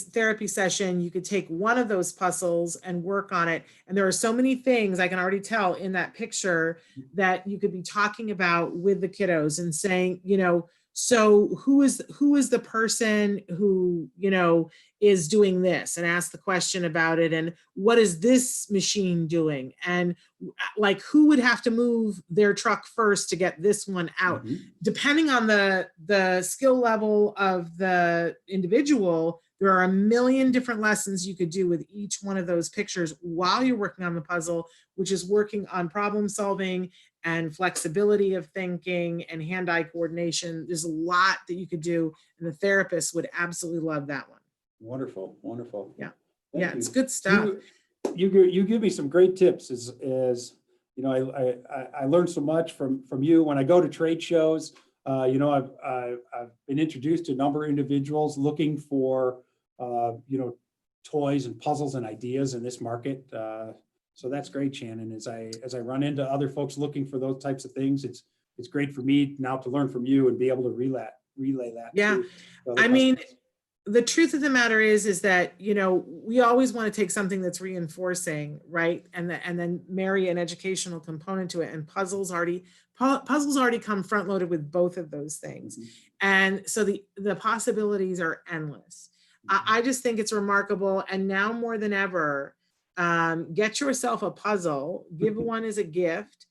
session, you could take one of those puzzles and work on it. And there are so many things I can already tell in that picture that you could be talking about with the kiddos and saying, you know, so who is the person who, you know, is doing this, and ask the question about it. And what is this machine doing? And like, who would have to move their truck first to get this one out? Depending on the skill level of the individual, there are a million different lessons you could do with each one of those pictures while you're working on the puzzle, which is working on problem solving and flexibility of thinking and hand-eye coordination. There's a lot that you could do, and the therapist would absolutely love that one. Wonderful. Yeah. Thank you. It's good stuff. You give me some great tips. As you know, I learned so much from you when I go to trade shows. You know, I've been introduced to a number of individuals looking for you know, toys and puzzles and ideas in this market. So that's great, Shannon. As I run into other folks looking for those types of things, it's great for me now to learn from you and be able to relay that. Yeah, I mean, the truth of the matter is that, you know, we always want to take something that's reinforcing, right, and then marry an educational component to it. And puzzles already come front loaded with both of those things, and so the possibilities are endless. I just think it's remarkable, and now more than ever, get yourself a puzzle, give one as a gift.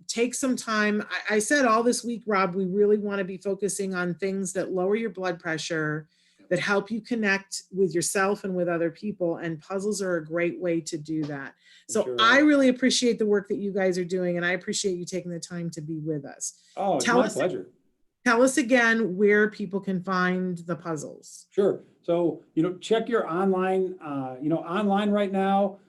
Take some time. I said all this week, Rob, we really want to be focusing on things that lower your blood pressure, that help you connect with yourself and with other people. And puzzles are a great way to do that. So I really appreciate the work that you guys are doing, and I appreciate you taking the time to be with us. Oh, it's my pleasure. Tell us again where people can find the puzzles. Sure. So, you know, check your online, you know, online right now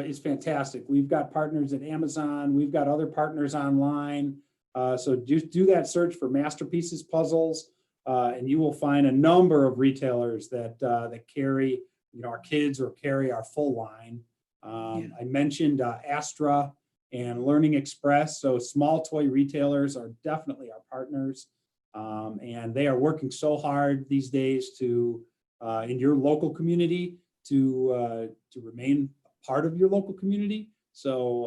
is fantastic. We've got partners at Amazon. We've got other partners online. So just do that search for Masterpieces Puzzles, and you will find a number of retailers that carry, you know, our kids or carry our full line. I mentioned Astra and Learning Express. So small toy retailers are definitely our partners. And they are working so hard these days to, in your local community, to remain part of your local community. So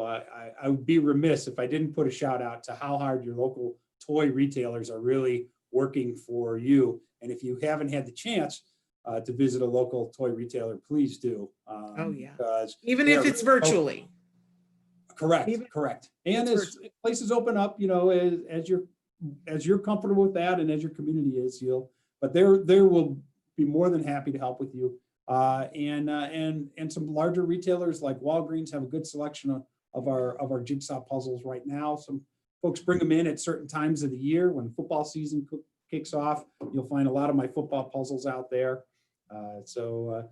I would be remiss if I didn't put a shout out to how hard your local toy retailers are really working for you. And if you haven't had the chance to visit a local toy retailer, please do. Oh yeah, even if it's virtually. Correct. And as places open up, you know, as you're comfortable with that, and as your community is, but there will be more than happy to help with you. And some larger retailers like Walgreens have a good selection of our jigsaw puzzles right now. Some folks bring them in at certain times of the year when football season kicks off. You'll find a lot of my football puzzles out there. So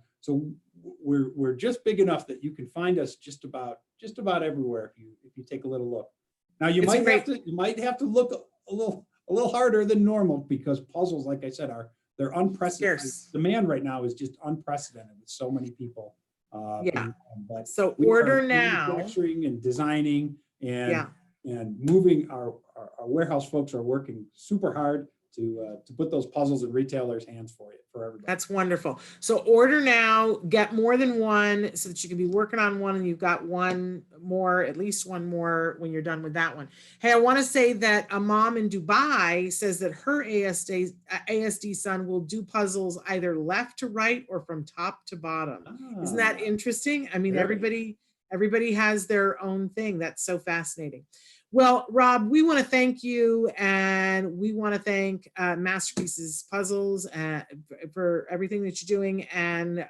we're just big enough that you can find us just about just about everywhere if you take a little look. Now you It's might great. have to look a little harder than normal, because puzzles, like I said, they're unprecedented. Scarce. Demand right now is just unprecedented with so many people. Yeah. But So we order are now. manufacturing and designing Yeah. and moving. Our warehouse folks are working super hard to put those puzzles in retailers' hands for everybody. That's wonderful. So order now, get more than one so that you can be working on one and you've got one more, at least one more when you're done with that one. Hey, I want to say that a mom in Dubai says that her ASD son will do puzzles either left to right or from top to bottom. Isn't that interesting? I mean, Very. everybody has their own thing. That's so fascinating. Well, Rob, we want to thank you, and we want to thank Masterpieces Puzzles for everything that you're doing. And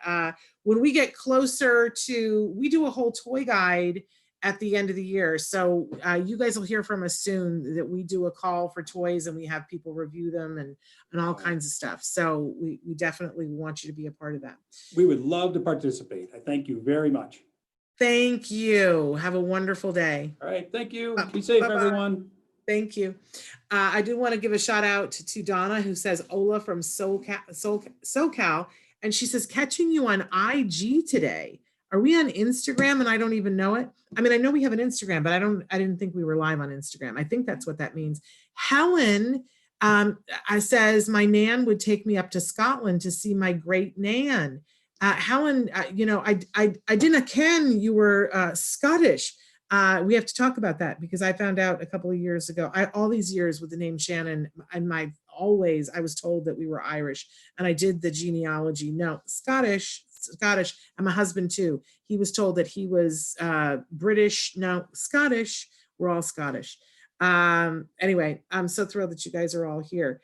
when we get closer to, we do a whole toy guide at the end of the year. So you guys will hear from us soon that we do a call for toys and we have people review them and all kinds of stuff. So we definitely want you to be a part of that. We would love to participate. I thank you very much. Thank you. Have a wonderful day. All right. Thank you. Be safe, Bye-bye. everyone. Thank you. I do want to give a shout out to Donna, who says Ola from SoCal. And she says, catching you on IG today. Are we on Instagram and I don't even know it? I mean, I know we have an Instagram, but I didn't think we were live on Instagram. I think that's what that means. Helen says, my nan would take me up to Scotland to see my great nan. Helen, I didn't ken you were Scottish. We have to talk about that because I found out a couple of years ago, all these years with the name Shannon, and I was told that we were Irish, and I did the genealogy. No, Scottish, and my husband too. He was told that he was British. No, Scottish. We're all Scottish. Anyway, I'm so thrilled that you guys are all here.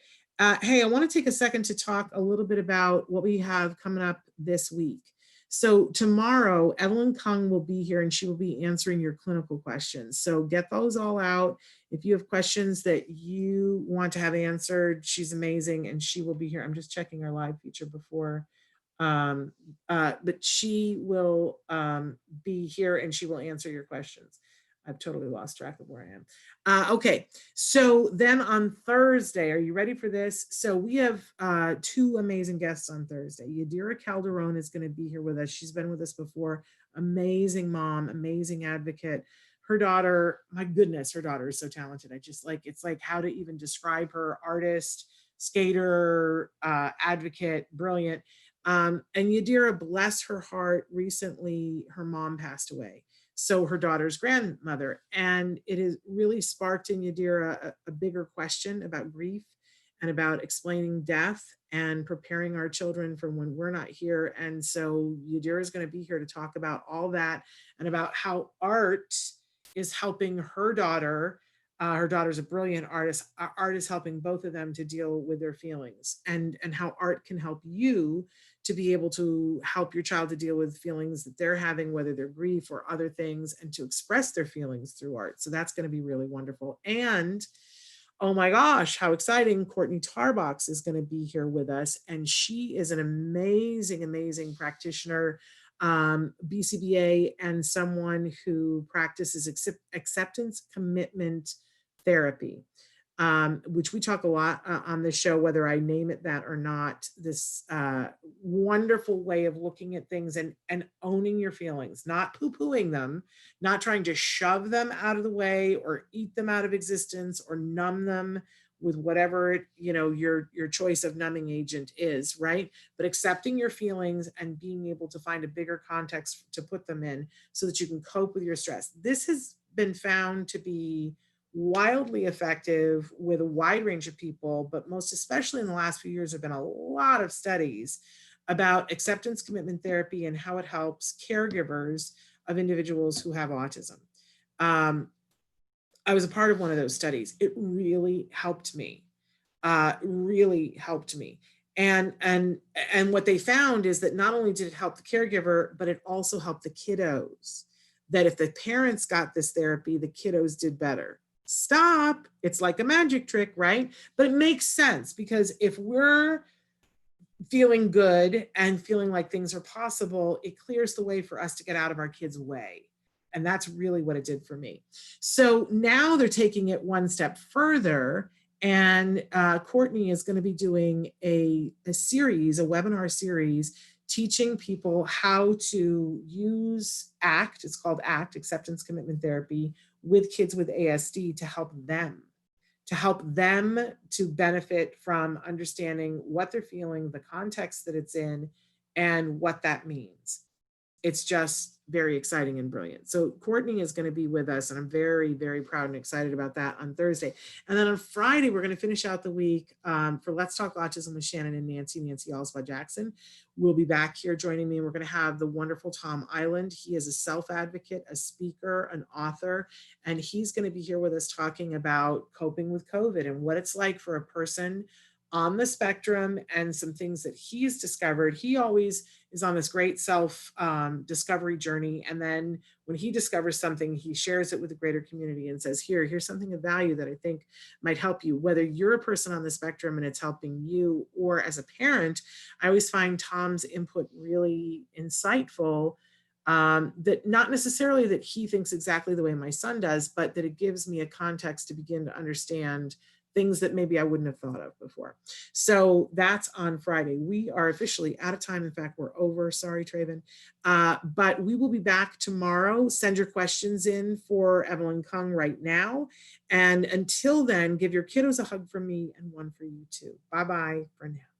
Hey, I want to take a second to talk a little bit about what we have coming up this week. So tomorrow, Evelyn Kung will be here and she will be answering your clinical questions. So get those all out. If you have questions that you want to have answered, she's amazing and she will be here. I'm just checking our live feature before, but she will be here and she will answer your questions. I've totally lost track of where I am. Okay, so then on Thursday, are you ready for this? So we have two amazing guests on Thursday. Yadira Calderon is going to be here with us. She's been with us before. Amazing mom, amazing advocate. Her daughter, my goodness, her daughter is so talented. It's like how to even describe her: artist, skater, advocate, brilliant. And Yadira, bless her heart, recently her mom passed away. So her daughter's grandmother. And it has really sparked in Yadira a bigger question about grief and about explaining death and preparing our children for when we're not here. And so Yadira is going to be here to talk about all that and about how art is helping her daughter. Her daughter's a brilliant artist. Art is helping both of them to deal with their feelings, and how art can help you to be able to help your child to deal with feelings that they're having, whether they're grief or other things, and to express their feelings through art. So that's going to be really wonderful. And oh my gosh, how exciting. Courtney Tarbox is going to be here with us. And she is an amazing, amazing practitioner, BCBA, and someone who practices acceptance commitment therapy, which we talk a lot on this show, whether I name it that or not. This wonderful way of looking at things and owning your feelings, not poo-pooing them, not trying to shove them out of the way or eat them out of existence or numb them with whatever your choice of numbing agent is, right? But accepting your feelings and being able to find a bigger context to put them in so that you can cope with your stress. This has been found to be wildly effective with a wide range of people, but most especially in the last few years, there have been a lot of studies about acceptance commitment therapy and how it helps caregivers of individuals who have autism. I was a part of one of those studies. It really helped me, really helped me. And what they found is that not only did it help the caregiver, but it also helped the kiddos. That if the parents got this therapy, the kiddos did better. Stop. It's like a magic trick, right? But it makes sense because if we're feeling good and feeling like things are possible, it clears the way for us to get out of our kids' way. And that's really what it did for me. So now they're taking it one step further. And Courtney is going to be doing a webinar series, teaching people how to use ACT. It's called ACT, Acceptance Commitment Therapy, with kids with ASD to help them to benefit from understanding what they're feeling, the context that it's in, and what that means. It's just very exciting and brilliant. So Courtney is going to be with us, and I'm very, very proud and excited about that on Thursday. And then on Friday, we're going to finish out the week for Let's Talk Autism with Shannon and Nancy Alspaugh Jackson. We'll be back here joining me, and we're going to have the wonderful Tom Island. He is a self-advocate, a speaker, an author, and he's going to be here with us talking about coping with COVID and what it's like for a person on the spectrum and some things that he's discovered. He always is on this great self-discovery journey. And then when he discovers something, he shares it with the greater community and says, here's something of value that I think might help you. Whether you're a person on the spectrum and it's helping you, or as a parent, I always find Tom's input really insightful. That not necessarily that he thinks exactly the way my son does, but that it gives me a context to begin to understand things that maybe I wouldn't have thought of before. So that's on Friday. We are officially out of time. In fact, we're over. Sorry, Traven. But we will be back tomorrow. Send your questions in for Evelyn Kung right now. And until then, give your kiddos a hug from me and one for you too. Bye-bye for now.